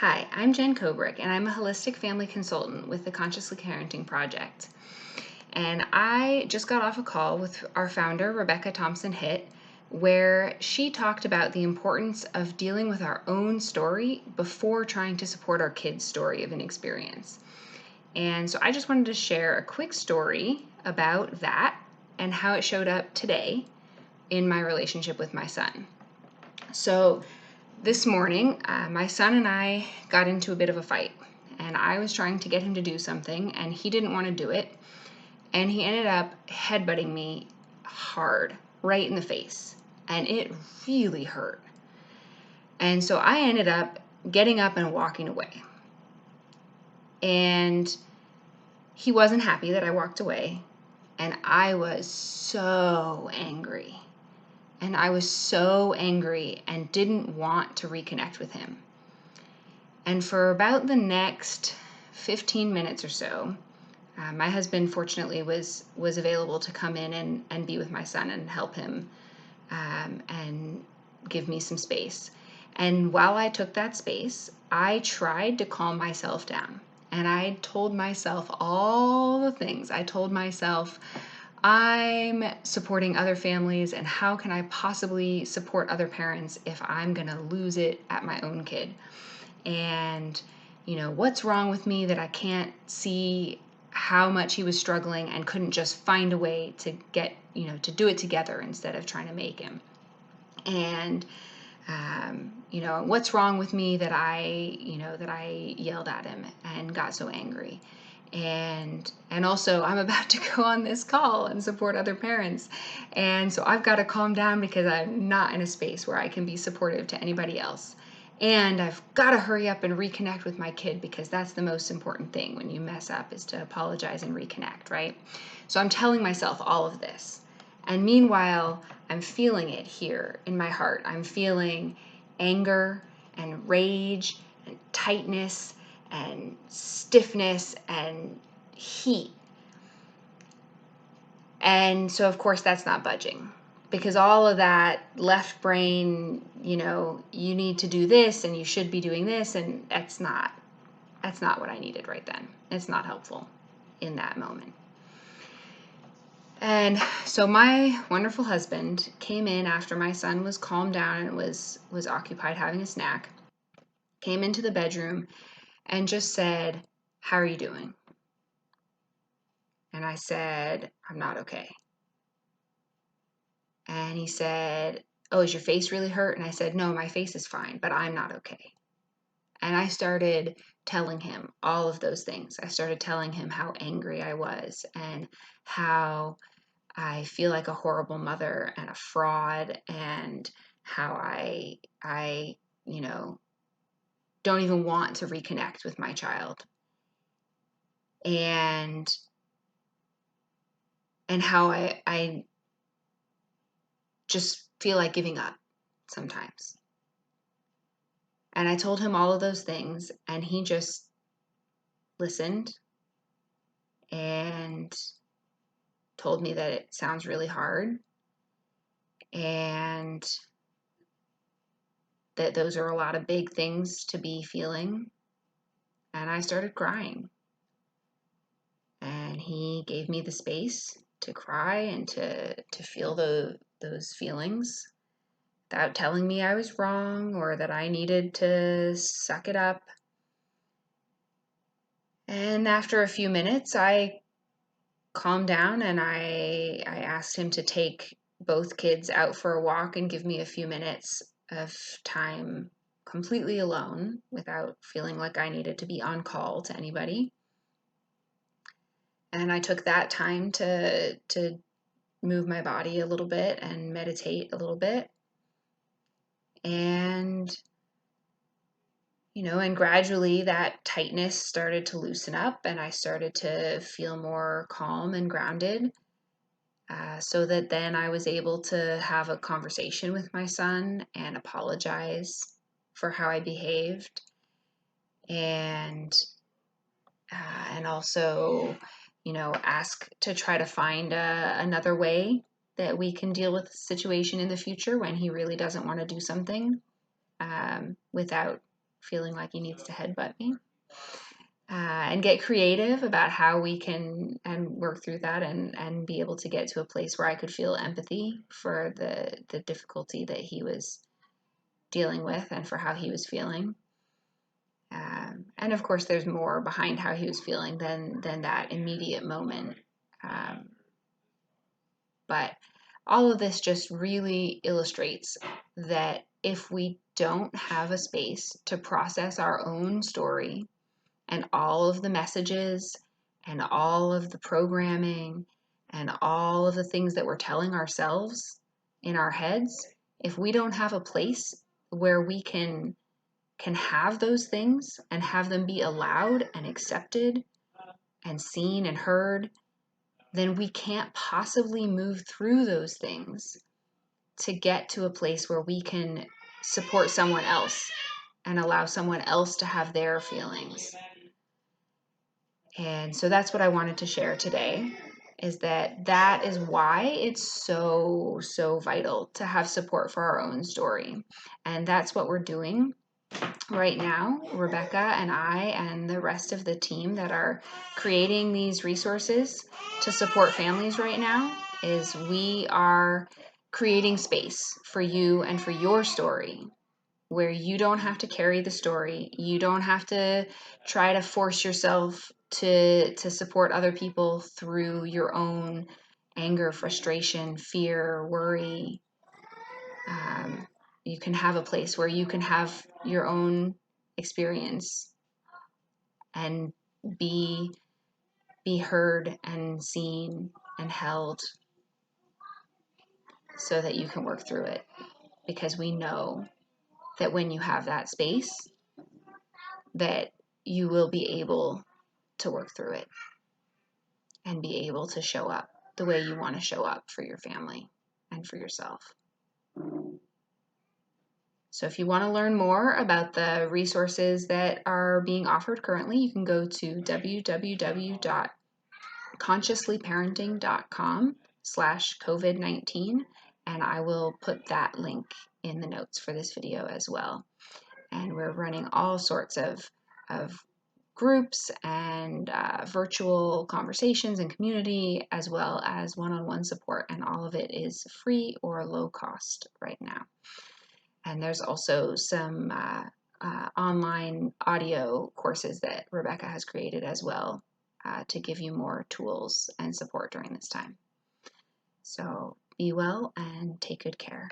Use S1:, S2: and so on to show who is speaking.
S1: Hi, I'm Jen Kobrick, and I'm a holistic family consultant with the Consciously Parenting Project. And I just got off a call with our founder, Rebecca Thompson Hitt, where she talked about the importance of dealing with our own story before trying to support our kids' story of an experience. And so I just wanted to share a quick story about that and how it showed up today in my relationship with my son. So this morning, my son and I got into a bit of a fight, and I was trying to get him to do something, and he didn't want to do it, and he ended up headbutting me hard, right in the face, and it really hurt. And so I ended up getting up and walking away. And he wasn't happy that I walked away, and I was so angry. And I was so angry and didn't want to reconnect with him. And for about the next 15 minutes or so, my husband fortunately was available to come in and be with my son and help him and give me some space. And while I took that space, I tried to calm myself down. And I told myself all the things. I told myself, I'm supporting other families, and how can I possibly support other parents if I'm going to lose it at my own kid? And, what's wrong with me that I can't see how much he was struggling and couldn't just find a way to get, to do it together instead of trying to make him? And, what's wrong with me that I yelled at him and got so angry? And also I'm about to go on this call and support other parents. And so I've got to calm down because I'm not in a space where I can be supportive to anybody else. And I've got to hurry up and reconnect with my kid, because that's the most important thing when you mess up, is to apologize and reconnect, right? So I'm telling myself all of this. And meanwhile, I'm feeling it here in my heart. I'm feeling anger and rage and tightness and stiffness and heat. And so, of course, that's not budging, because all of that left brain, you need to do this and you should be doing this, and that's not what I needed right then. It's not helpful in that moment. And so my wonderful husband came in after my son was calmed down and was occupied having a snack, came into the bedroom and just said, "How are you doing?" And I said, "I'm not okay." And he said, "Oh, is your face really hurt?" And I said, "No, my face is fine, but I'm not okay." And I started telling him all of those things. I started telling him how angry I was and how I feel like a horrible mother and a fraud, and how I don't even want to reconnect with my child. And how I just feel like giving up sometimes. And I told him all of those things, and he just listened and told me that it sounds really hard, and that those are a lot of big things to be feeling. And I started crying. And he gave me the space to cry and to feel those feelings without telling me I was wrong or that I needed to suck it up. And after a few minutes, I calmed down, and I asked him to take both kids out for a walk and give me a few minutes of time completely alone without feeling like I needed to be on call to anybody. And I took that time to move my body a little bit and meditate a little bit. And and gradually that tightness started to loosen up, and I started to feel more calm and grounded, so that then I was able to have a conversation with my son and apologize for how I behaved, and also ask to try to find another way that we can deal with the situation in the future when he really doesn't want to do something, without feeling like he needs to headbutt me. And get creative about how we can and work through that and be able to get to a place where I could feel empathy for the difficulty that he was dealing with and for how he was feeling. And of course, there's more behind how he was feeling than that immediate moment. But all of this just really illustrates that if we don't have a space to process our own story and all of the messages and all of the programming and all of the things that we're telling ourselves in our heads, if we don't have a place where we can have those things and have them be allowed and accepted and seen and heard, then we can't possibly move through those things to get to a place where we can support someone else and allow someone else to have their feelings. And so that's what I wanted to share today, is that is why it's so vital to have support for our own story. And that's what we're doing right now. Rebecca and I and the rest of the team that are creating these resources to support families right now is we are creating space for you and for your story, where you don't have to carry the story. You don't have to try to force yourself to support other people through your own anger, frustration, fear, worry. You can have a place where you can have your own experience and be heard and seen and held so that you can work through it. Because we know that when you have that space, that you will be able to work through it and be able to show up the way you want to show up for your family and for yourself. So if you want to learn more about the resources that are being offered currently, you can go to www.consciouslyparenting.com/COVID-19, and I will put that link in the notes for this video as well. And we're running all sorts of groups and virtual conversations and community, as well as one-on-one support, and all of it is free or low cost right now. And there's also some online audio courses that Rebecca has created as well to give you more tools and support during this time. So be well and take good care.